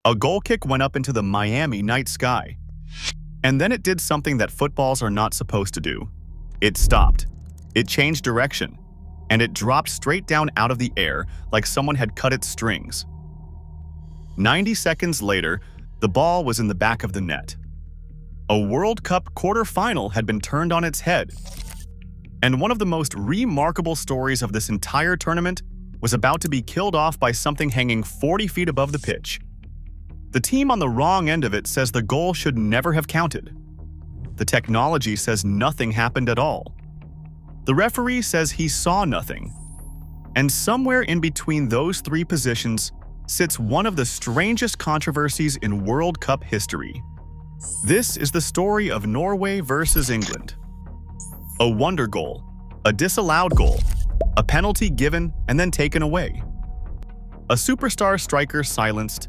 A goal kick went up into the Miami night sky. And then it did something that footballs are not supposed to do. It stopped. It changed direction. And it dropped straight down out of the air like someone had cut its strings. 90 seconds later, the ball was in the back of the net. A World Cup quarterfinal had been turned on its head. And one of the most remarkable stories of this entire tournament was about to be killed off by something hanging 40 feet above the pitch. The team on the wrong end of it says the goal should never have counted. The technology says nothing happened at all. The referee says he saw nothing. And somewhere in between those three positions sits one of the strangest controversies in World Cup history. This is the story of Norway versus England. A wonder goal, a disallowed goal, a penalty given and then taken away. A superstar striker silenced,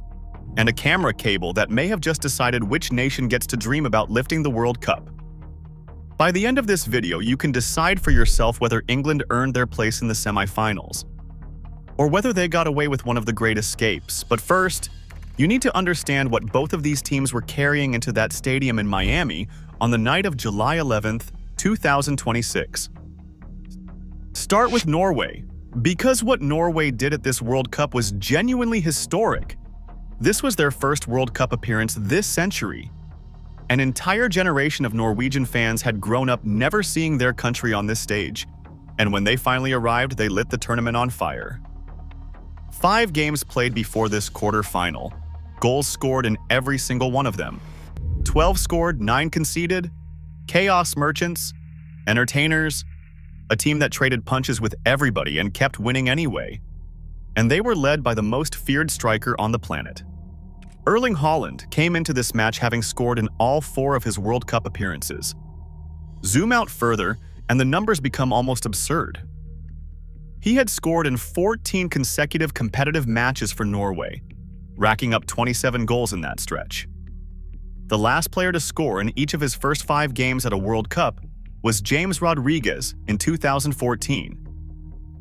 and a camera cable that may have just decided which nation gets to dream about lifting the World Cup. By the end of this video, you can decide for yourself whether England earned their place in the semifinals, or whether they got away with one of the great escapes. But first, you need to understand what both of these teams were carrying into that stadium in Miami on the night of July 11th, 2026. Start with Norway, because what Norway did at this World Cup was genuinely historic. This was their first World Cup appearance this century. An entire generation of Norwegian fans had grown up never seeing their country on this stage, and when they finally arrived, they lit the tournament on fire. 5 games played before this quarter-final. Goals scored in every single one of them. 12 scored, 9 conceded. Chaos merchants, entertainers, a team that traded punches with everybody and kept winning anyway. And they were led by the most feared striker on the planet. Erling Haaland came into this match having scored in all 4 of his World Cup appearances. Zoom out further, and the numbers become almost absurd. He had scored in 14 consecutive competitive matches for Norway, racking up 27 goals in that stretch. The last player to score in each of his first 5 games at a World Cup was James Rodriguez in 2014.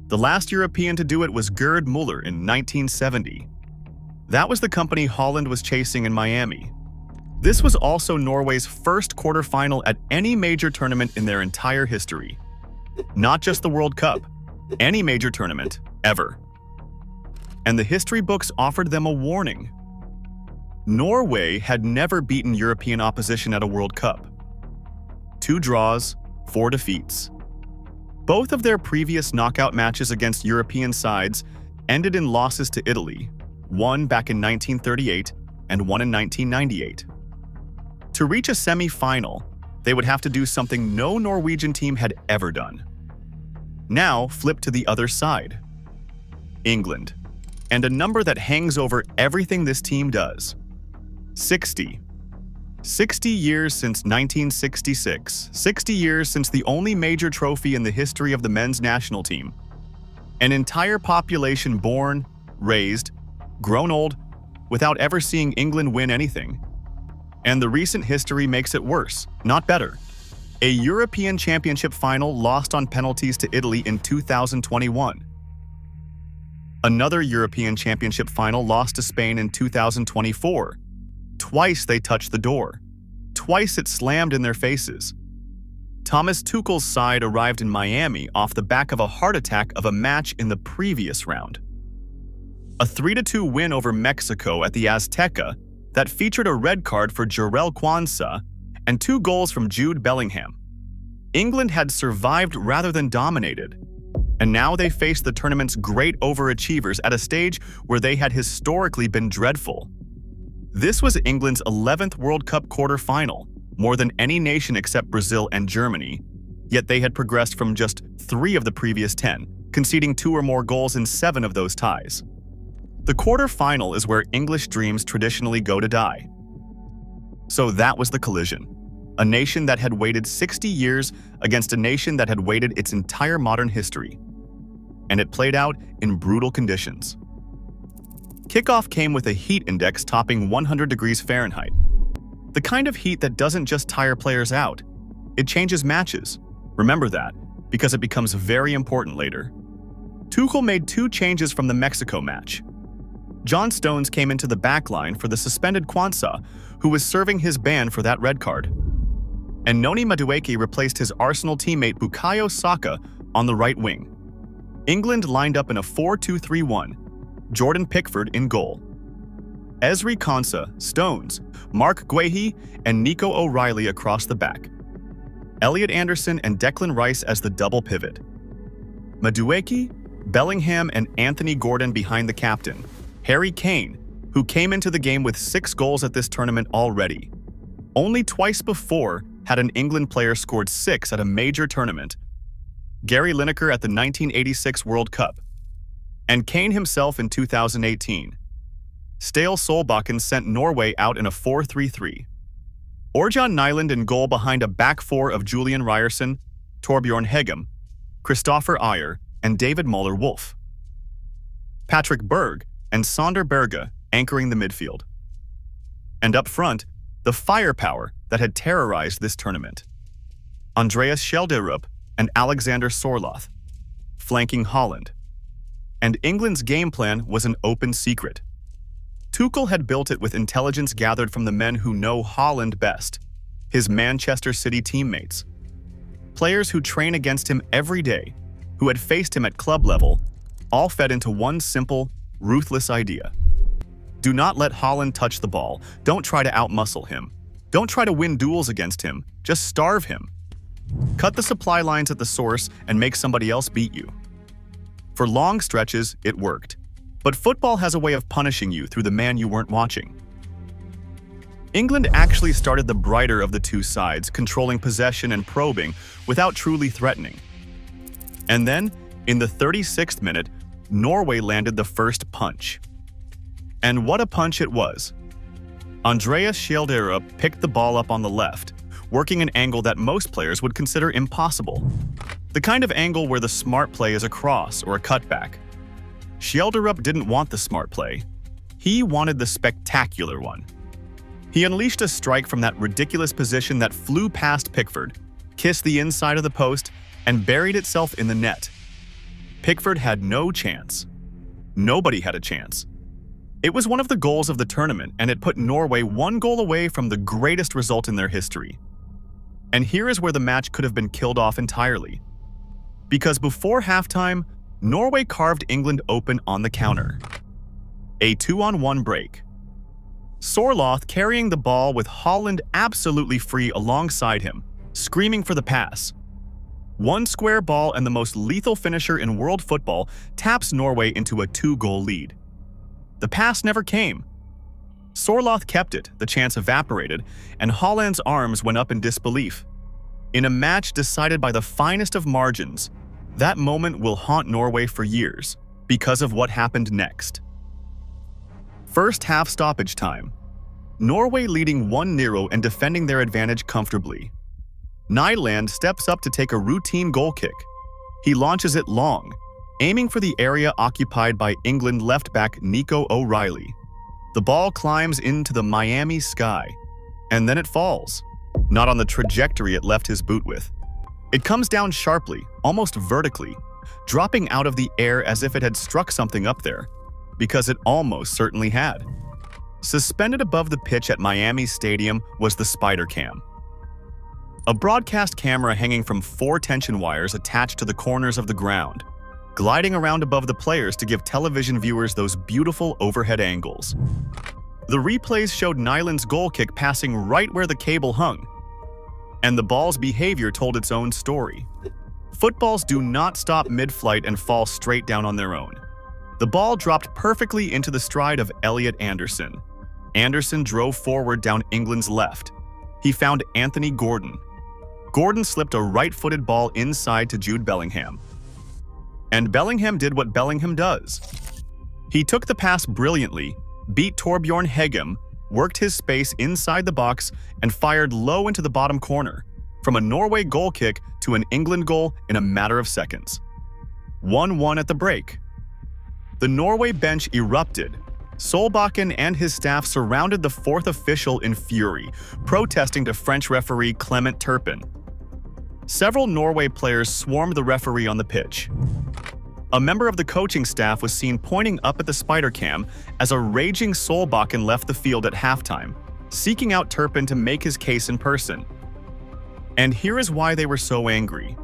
The last European to do it was Gerd Müller in 1970. That was the company Haaland was chasing in Miami. This was also Norway's first quarterfinal at any major tournament in their entire history. Not just the World Cup, any major tournament, ever. And the history books offered them a warning. Norway had never beaten European opposition at a World Cup. 2 draws, 4 defeats. Both of their previous knockout matches against European sides ended in losses to Italy, one back in 1938 and one in 1998. To reach a semi-final, they would have to do something no Norwegian team had ever done. Now, flip to the other side. England. And a number that hangs over everything this team does. 60. 60 years since 1966. 60 years since the only major trophy in the history of the men's national team. An entire population born, raised, grown old, without ever seeing England win anything. And the recent history makes it worse, not better. A European Championship final lost on penalties to Italy in 2021. Another European Championship final lost to Spain in 2024. Twice they touched the door. Twice it slammed in their faces. Thomas Tuchel's side arrived in Miami off the back of a heart attack of a match in the previous round. A 3-2 win over Mexico at the Azteca that featured a red card for Jarell Quansah and 2 goals from Jude Bellingham. England had survived rather than dominated, and now they faced the tournament's great overachievers at a stage where they had historically been dreadful. This was England's 11th World Cup quarter-final, more than any nation except Brazil and Germany, yet they had progressed from just 3 of the previous 10, conceding 2 or more goals in 7 of those ties. The quarter-final is where English dreams traditionally go to die. So that was the collision. A nation that had waited 60 years against a nation that had waited its entire modern history. And it played out in brutal conditions. Kickoff came with a heat index topping 100 degrees Fahrenheit. The kind of heat that doesn't just tire players out, it changes matches. Remember that, because it becomes very important later. Tuchel made 2 changes from the Mexico match. John Stones came into the back line for the suspended Quansah, who was serving his ban for that red card. And Noni Madueke replaced his Arsenal teammate Bukayo Saka on the right wing. England lined up in a 4-2-3-1, Jordan Pickford in goal. Ezri Konsa, Stones, Mark Guehi, and Nico O'Reilly across the back. Elliot Anderson and Declan Rice as the double pivot. Madueke, Bellingham, and Anthony Gordon behind the captain, Harry Kane, who came into the game with 6 goals at this tournament already. Only twice before had an England player scored 6 at a major tournament. Gary Lineker at the 1986 World Cup, and Kane himself in 2018. Ståle Solbakken sent Norway out in a 4-3-3. Ørjan Nyland in goal behind a back four of Julian Ryerson, Torbjørn Hegem, Christopher Ayer, and David Muller-Wolf. Patrick Berg and Sander Berge anchoring the midfield. And up front, the firepower that had terrorized this tournament. Andreas Schjelderup and Alexander Sørloth, flanking Haaland. And England's game plan was an open secret. Tuchel had built it with intelligence gathered from the men who know Haaland best, his Manchester City teammates. Players who train against him every day, who had faced him at club level, all fed into one simple, ruthless idea. Do not let Haaland touch the ball. Don't try to outmuscle him. Don't try to win duels against him. Just starve him. Cut the supply lines at the source and make somebody else beat you. For long stretches, it worked. But football has a way of punishing you through the man you weren't watching. England actually started the brighter of the two sides, controlling possession and probing without truly threatening. And then, in the 36th minute, Norway landed the first punch. And what a punch it was. Andreas Schjelderup picked the ball up on the left, working an angle that most players would consider impossible. The kind of angle where the smart play is a cross or a cutback. Schjelderup didn't want the smart play. He wanted the spectacular one. He unleashed a strike from that ridiculous position that flew past Pickford, kissed the inside of the post, and buried itself in the net. Pickford had no chance. Nobody had a chance. It was one of the goals of the tournament, and it put Norway 1 goal away from the greatest result in their history. And here is where the match could have been killed off entirely. Because before halftime, Norway carved England open on the counter. A 2-on-1 break. Sørloth carrying the ball with Haaland absolutely free alongside him, screaming for the pass. One square ball and the most lethal finisher in world football taps Norway into a 2-goal lead. The pass never came. Sørloth kept it, the chance evaporated, and Haaland's arms went up in disbelief. In a match decided by the finest of margins, that moment will haunt Norway for years because of what happened next. First half stoppage time. Norway leading 1-0 and defending their advantage comfortably. Nyland steps up to take a routine goal kick. He launches it long, aiming for the area occupied by England left-back Nico O'Reilly. The ball climbs into the Miami sky, and then it falls, not on the trajectory it left his boot with. It comes down sharply, almost vertically, dropping out of the air as if it had struck something up there, because it almost certainly had. Suspended above the pitch at Miami Stadium was the Spider Cam. A broadcast camera hanging from 4 tension wires attached to the corners of the ground, gliding around above the players to give television viewers those beautiful overhead angles. The replays showed Nyland's goal kick passing right where the cable hung, and the ball's behavior told its own story. Footballs do not stop mid-flight and fall straight down on their own. The ball dropped perfectly into the stride of Elliot Anderson. Anderson drove forward down England's left. He found Anthony Gordon. Gordon slipped a right-footed ball inside to Jude Bellingham. And Bellingham did what Bellingham does. He took the pass brilliantly, beat Torbjørn Hegem, worked his space inside the box, and fired low into the bottom corner, from a Norway goal kick to an England goal in a matter of seconds. 1-1 at the break. The Norway bench erupted. Solbakken and his staff surrounded the 4th official in fury, protesting to French referee Clement Turpin. Several Norway players swarmed the referee on the pitch. A member of the coaching staff was seen pointing up at the spider cam as a raging Solbakken left the field at halftime, seeking out Turpin to make his case in person. And here is why they were so angry.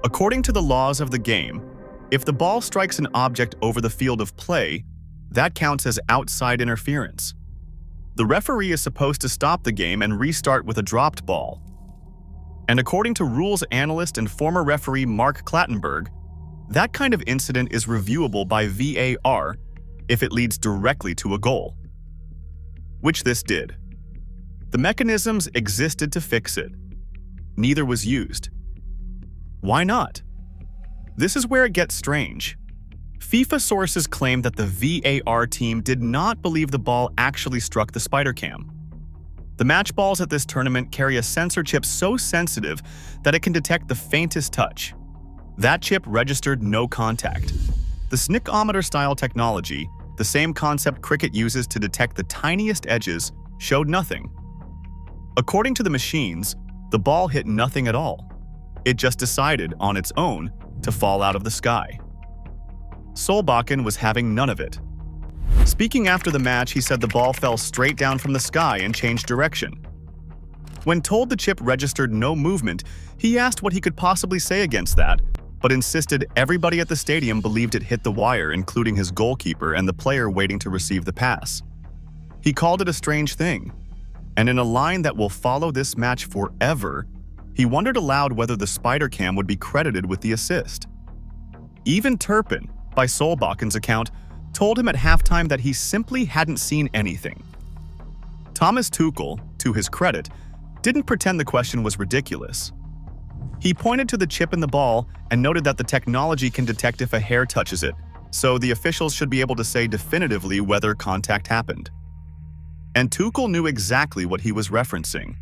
According to the laws of the game, if the ball strikes an object over the field of play, that counts as outside interference. The referee is supposed to stop the game and restart with a dropped ball. And according to rules analyst and former referee Mark Clattenburg, that kind of incident is reviewable by VAR if it leads directly to a goal. Which this did. The mechanisms existed to fix it. Neither was used. Why not? This is where it gets strange. FIFA sources claim that the VAR team did not believe the ball actually struck the spider cam. The match balls at this tournament carry a sensor chip so sensitive that it can detect the faintest touch. That chip registered no contact. The snickometer-style technology, the same concept cricket uses to detect the tiniest edges, showed nothing. According to the machines, the ball hit nothing at all. It just decided, on its own, to fall out of the sky. Solbakken was having none of it. Speaking after the match, he said the ball fell straight down from the sky and changed direction. When told the chip registered no movement, he asked what he could possibly say against that, but insisted everybody at the stadium believed it hit the wire, including his goalkeeper and the player waiting to receive the pass. He called it a strange thing, and in a line that will follow this match forever, he wondered aloud whether the spider cam would be credited with the assist. Even Turpin, by Solbakken's account, told him at halftime that he simply hadn't seen anything. Thomas Tuchel, to his credit, didn't pretend the question was ridiculous. He pointed to the chip in the ball and noted that the technology can detect if a hair touches it, so the officials should be able to say definitively whether contact happened. And Tuchel knew exactly what he was referencing,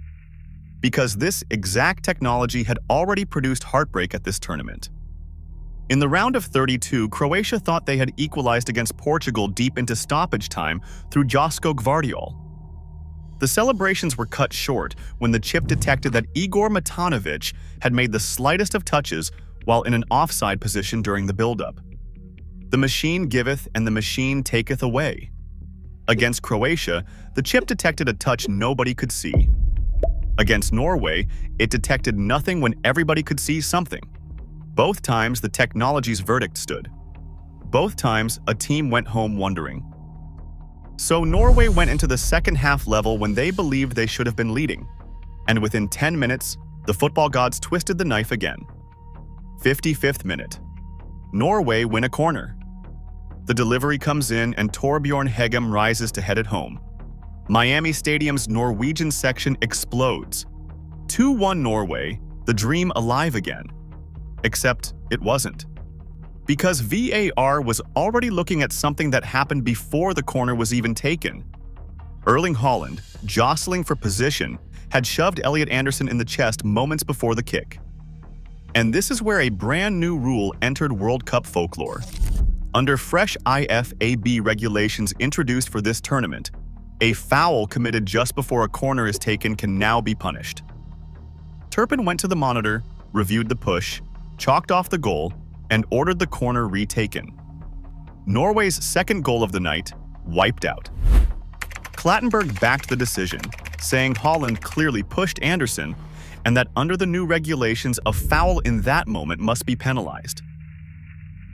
because this exact technology had already produced heartbreak at this tournament. In the round of 32, Croatia thought they had equalized against Portugal deep into stoppage time through Josko Gvardiol. The celebrations were cut short when the chip detected that Igor Matanovic had made the slightest of touches while in an offside position during the build-up. The machine giveth and the machine taketh away. Against Croatia, the chip detected a touch nobody could see. Against Norway, it detected nothing when everybody could see something. Both times, the technology's verdict stood. Both times, a team went home wondering. So Norway went into the second half level when they believed they should have been leading. And within 10 minutes, the football gods twisted the knife again. 55th minute. Norway win a corner. The delivery comes in and Torbjorn Heggem rises to head it home. Miami Stadium's Norwegian section explodes. 2-1 Norway, the dream alive again. Except it wasn't. Because VAR was already looking at something that happened before the corner was even taken. Erling Haaland, jostling for position, had shoved Elliot Anderson in the chest moments before the kick. And this is where a brand new rule entered World Cup folklore. Under fresh IFAB regulations introduced for this tournament, a foul committed just before a corner is taken can now be punished. Turpin went to the monitor, reviewed the push, chalked off the goal, and ordered the corner retaken. Norway's second goal of the night, wiped out. Clattenburg backed the decision, saying Haaland clearly pushed Anderson and that under the new regulations, a foul in that moment must be penalized.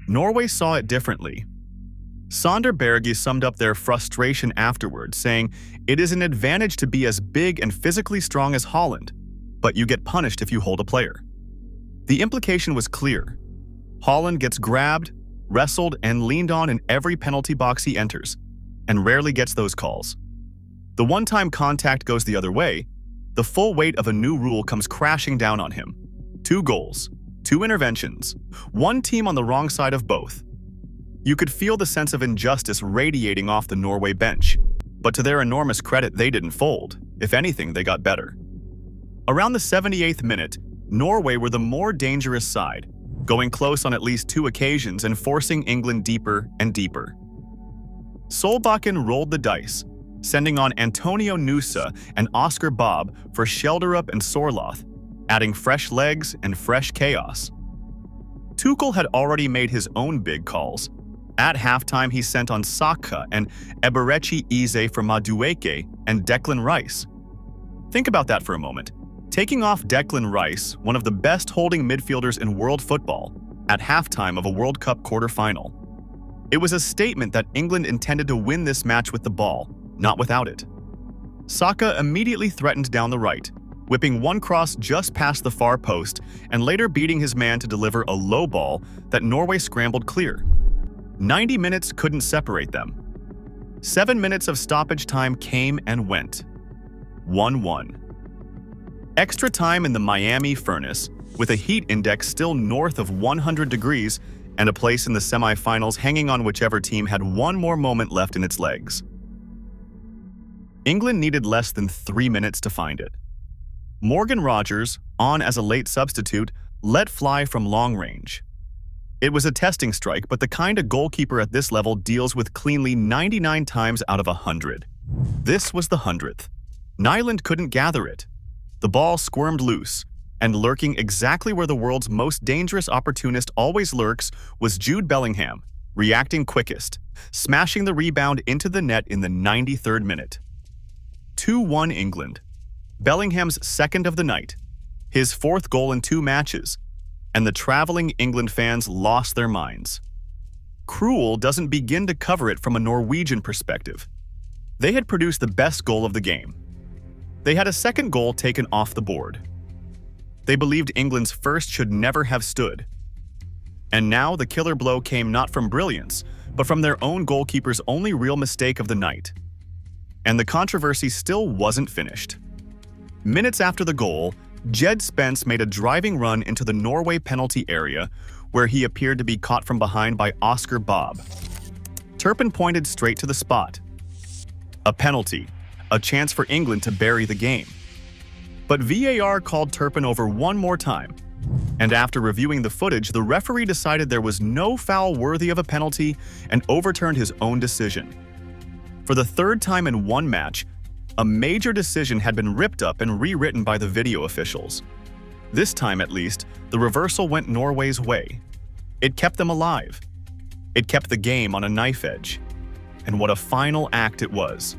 Norway saw it differently. Sander Berge summed up their frustration afterward, saying, "It is an advantage to be as big and physically strong as Haaland, but you get punished if you hold a player." The implication was clear. Haaland gets grabbed, wrestled, and leaned on in every penalty box he enters, and rarely gets those calls. The one-time contact goes the other way. The full weight of a new rule comes crashing down on him. 2 goals, 2 interventions, one team on the wrong side of both. You could feel the sense of injustice radiating off the Norway bench, but to their enormous credit, they didn't fold. If anything, they got better. Around the 78th minute, Norway were the more dangerous side, going close on at least 2 occasions and forcing England deeper and deeper. Solbakken rolled the dice, sending on Antonio Nusa and Oscar Bob for Schjelderup and Sørloth, adding fresh legs and fresh chaos. Tuchel had already made his own big calls. At halftime, he sent on Saka and Eberechi Eze for Madueke and Declan Rice. Think about that for a moment. Taking off Declan Rice, one of the best holding midfielders in world football, at halftime of a World Cup quarterfinal. It was a statement that England intended to win this match with the ball, not without it. Saka immediately threatened down the right, whipping one cross just past the far post and later beating his man to deliver a low ball that Norway scrambled clear. 90 minutes couldn't separate them. 7 minutes of stoppage time came and went. 1-1. Extra time in the Miami furnace, with a heat index still north of 100 degrees and a place in the semifinals hanging on whichever team had one more moment left in its legs. England needed less than 3 minutes to find it. Morgan Rogers, on as a late substitute, let fly from long range. It was a testing strike, but the kind a goalkeeper at this level deals with cleanly 99 times out of 100. This was the 100th. Nyland couldn't gather it. The ball squirmed loose, and lurking exactly where the world's most dangerous opportunist always lurks was Jude Bellingham, reacting quickest, smashing the rebound into the net in the 93rd minute. 2-1 England. Bellingham's second of the night, his fourth goal in 2 matches, and the traveling England fans lost their minds. Cruel doesn't begin to cover it from a Norwegian perspective. They had produced the best goal of the game. They had a second goal taken off the board. They believed England's first should never have stood. And now the killer blow came not from brilliance, but from their own goalkeeper's only real mistake of the night. And the controversy still wasn't finished. Minutes after the goal, Jed Spence made a driving run into the Norway penalty area, where he appeared to be caught from behind by Oscar Bob. Turpin pointed straight to the spot. A penalty, a chance for England to bury the game. But VAR called Turpin over one more time, and after reviewing the footage, the referee decided there was no foul worthy of a penalty and overturned his own decision. For the third time in one match, a major decision had been ripped up and rewritten by the video officials. This time, at least, the reversal went Norway's way. It kept them alive. It kept the game on a knife edge. And what a final act it was.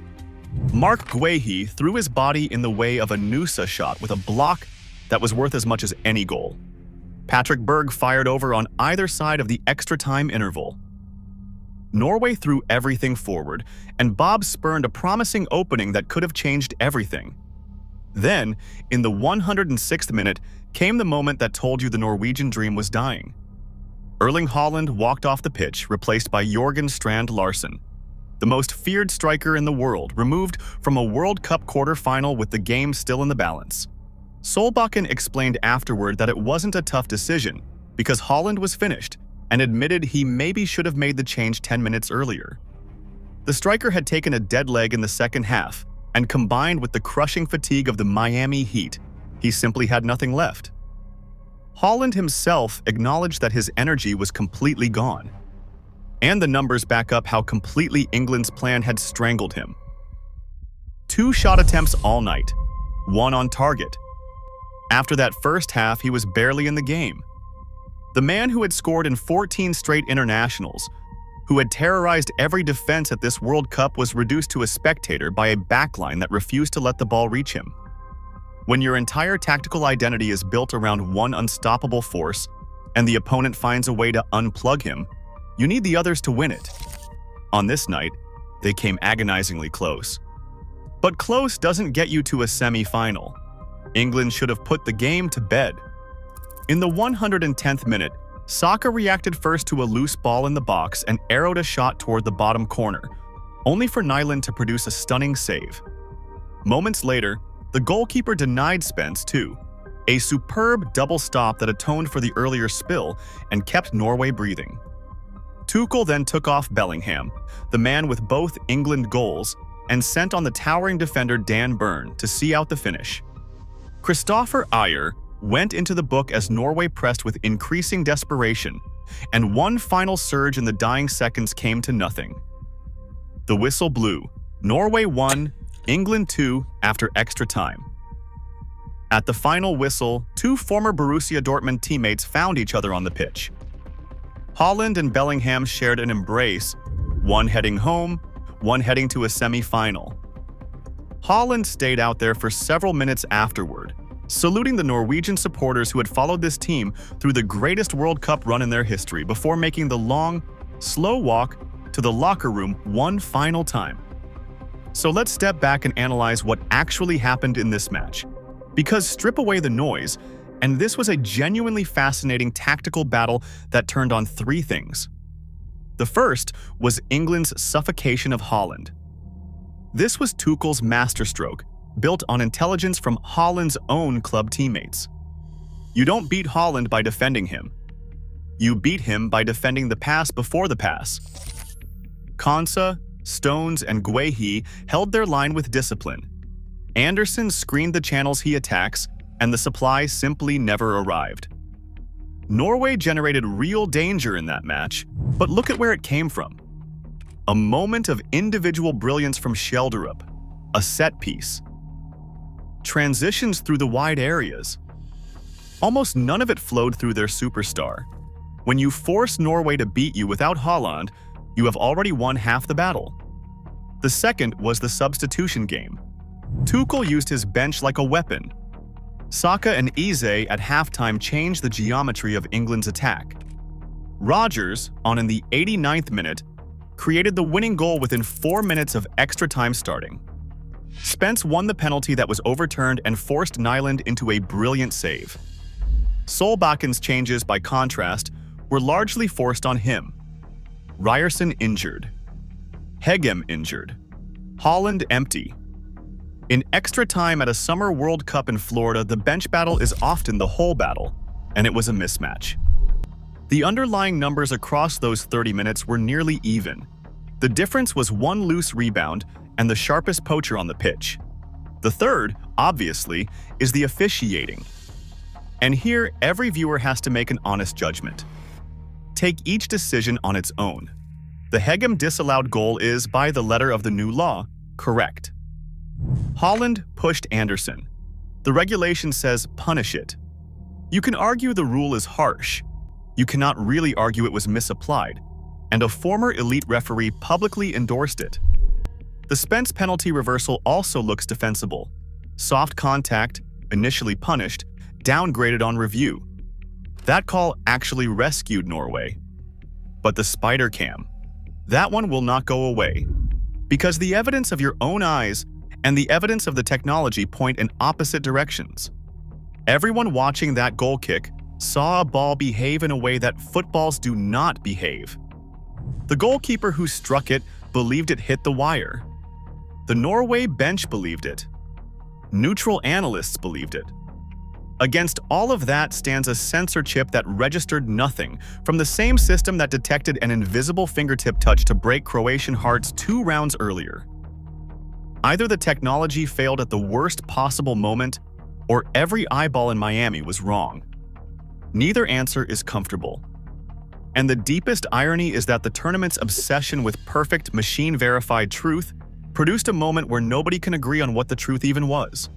Mark Guehi threw his body in the way of a Nusa shot with a block that was worth as much as any goal. Patrick Berg fired over on either side of the extra time interval. Norway threw everything forward, and Bob spurned a promising opening that could have changed everything. Then, in the 106th minute, came the moment that told you the Norwegian dream was dying. Erling Haaland walked off the pitch, replaced by Jorgen Strand Larsen, the most feared striker in the world, removed from a World Cup quarter-final with the game still in the balance. Solbakken explained afterward that it wasn't a tough decision, because Haaland was finished, and admitted he maybe should have made the change 10 minutes earlier. The striker had taken a dead leg in the second half, and combined with the crushing fatigue of the Miami heat, he simply had nothing left. Haaland himself acknowledged that his energy was completely gone. And the numbers back up how completely England's plan had strangled him. 2 shot attempts all night, 1 on target. After that first half, he was barely in the game. The man who had scored in 14 straight internationals, who had terrorized every defense at this World Cup, was reduced to a spectator by a backline that refused to let the ball reach him. When your entire tactical identity is built around one unstoppable force, and the opponent finds a way to unplug him, you need the others to win it. On this night, they came agonizingly close. But close doesn't get you to a semi-final. England should have put the game to bed. In the 110th minute, Saka reacted first to a loose ball in the box and arrowed a shot toward the bottom corner, only for Nyland to produce a stunning save. Moments later, the goalkeeper denied Spence too, a superb double stop that atoned for the earlier spill and kept Norway breathing. Tuchel then took off Bellingham, the man with both England goals, and sent on the towering defender Dan Burn to see out the finish. Kristoffer Ajer went into the book as Norway pressed with increasing desperation, and one final surge in the dying seconds came to nothing. The whistle blew. Norway 1, England 2 after extra time. At the final whistle, 2 former Borussia Dortmund teammates found each other on the pitch. Haaland and Bellingham shared an embrace, one heading home, one heading to a semi-final. Haaland stayed out there for several minutes afterward, saluting the Norwegian supporters who had followed this team through the greatest World Cup run in their history before making the long, slow walk to the locker room one final time. So let's step back and analyze what actually happened in this match. Because strip away the noise, and this was a genuinely fascinating tactical battle that turned on three things. The first was England's suffocation of Haaland. This was Tuchel's masterstroke, built on intelligence from Haaland's own club teammates. You don't beat Haaland by defending him. You beat him by defending the pass before the pass. Konsa, Stones, and Guehi held their line with discipline. Anderson screened the channels he attacks, and the supply simply never arrived. Norway generated real danger in that match, but look at where it came from. A moment of individual brilliance from Schjelderup, a set piece. Transitions through the wide areas. Almost none of it flowed through their superstar. When you force Norway to beat you without Haaland, you have already won half the battle. The second was the substitution game. Tuchel used his bench like a weapon. Saka and Eze at halftime changed the geometry of England's attack. Rodgers, on in the 89th minute, created the winning goal within 4 minutes of extra time starting. Spence won the penalty that was overturned and forced Nyland into a brilliant save. Solbaken's changes, by contrast, were largely forced on him. Ryerson injured. Hegem injured. Haaland empty. In extra time at a Summer World Cup in Florida, the bench battle is often the whole battle, and it was a mismatch. The underlying numbers across those 30 minutes were nearly even. The difference was one loose rebound and the sharpest poacher on the pitch. The third, obviously, is the officiating. And here, every viewer has to make an honest judgment. Take each decision on its own. The Hegem disallowed goal is, by the letter of the new law, correct. Haaland pushed Anderson. The regulation says punish it. You can argue the rule is harsh. You cannot really argue it was misapplied, and a former elite referee publicly endorsed it. The Spence penalty reversal also looks defensible. Soft contact, initially punished, downgraded on review. That call actually rescued Norway. But the spider cam, that one will not go away. Because the evidence of your own eyes and the evidence of the technology point in opposite directions. Everyone watching that goal kick saw a ball behave in a way that footballs do not behave. The goalkeeper who struck it believed it hit the wire. The Norway bench believed it. Neutral analysts believed it. Against all of that stands a sensor chip that registered nothing from the same system that detected an invisible fingertip touch to break Croatian hearts 2 rounds earlier. Either the technology failed at the worst possible moment, or every eyeball in Miami was wrong. Neither answer is comfortable. And the deepest irony is that the tournament's obsession with perfect machine-verified truth produced a moment where nobody can agree on what the truth even was.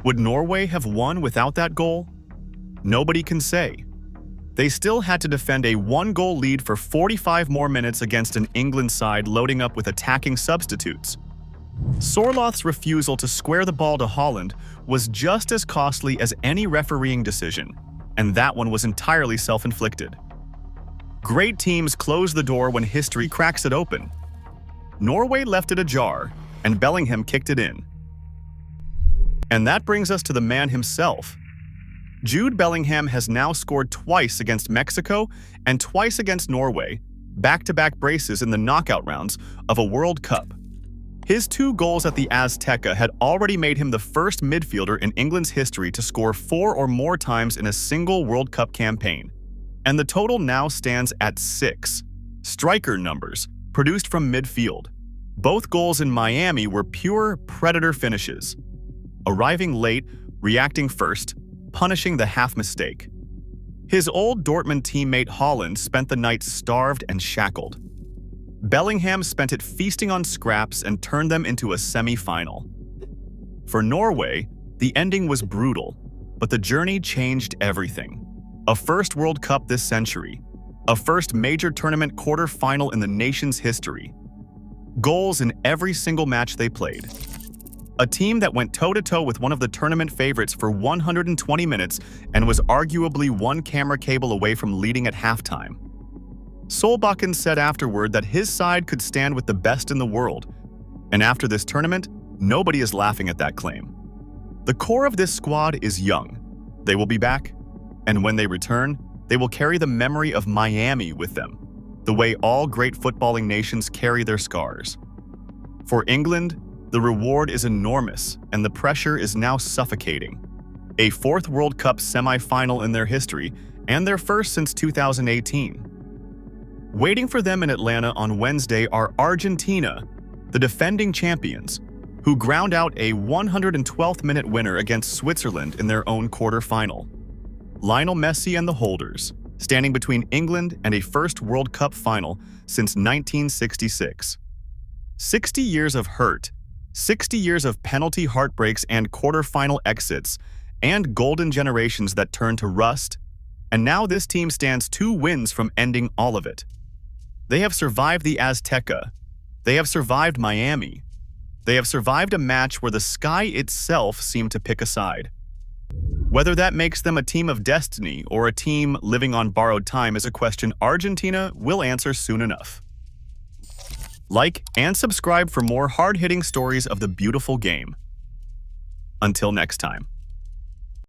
Would Norway have won without that goal? Nobody can say. They still had to defend a 1-goal lead for 45 more minutes against an England side loading up with attacking substitutes. Sørloth's refusal to square the ball to Haaland was just as costly as any refereeing decision, and that one was entirely self-inflicted. Great teams close the door when history cracks it open. Norway left it ajar, and Bellingham kicked it in. And that brings us to the man himself. Jude Bellingham has now scored twice against Mexico and twice against Norway, back-to-back braces in the knockout rounds of a World Cup. His 2 goals at the Azteca had already made him the first midfielder in England's history to score 4 or more times in a single World Cup campaign. And the total now stands at 6. Striker numbers, produced from midfield. Both goals in Miami were pure predator finishes. Arriving late, reacting first, punishing the half mistake. His old Dortmund teammate Haaland spent the night starved and shackled. Bellingham spent it feasting on scraps and turned them into a semi-final. For Norway, the ending was brutal, but the journey changed everything. A first World Cup this century. A first major tournament quarter-final in the nation's history. Goals in every single match they played. A team that went toe-to-toe with one of the tournament favorites for 120 minutes and was arguably one camera cable away from leading at halftime. Solbakken said afterward that his side could stand with the best in the world, and after this tournament, nobody is laughing at that claim. The core of this squad is young. They will be back, and when they return, they will carry the memory of Miami with them, the way all great footballing nations carry their scars. For England, the reward is enormous, and the pressure is now suffocating. A fourth World Cup semi-final in their history, and their first since 2018. Waiting for them in Atlanta on Wednesday are Argentina, the defending champions, who ground out a 112th-minute winner against Switzerland in their own quarter-final. Lionel Messi and the holders, standing between England and a first World Cup final since 1966. 60 years of hurt, 60 years of penalty heartbreaks and quarter-final exits, and golden generations that turned to rust, and now this team stands 2 wins from ending all of it. They have survived the Azteca. They have survived Miami. They have survived a match where the sky itself seemed to pick a side. Whether that makes them a team of destiny or a team living on borrowed time is a question Argentina will answer soon enough. Like and subscribe for more hard-hitting stories of the beautiful game. Until next time.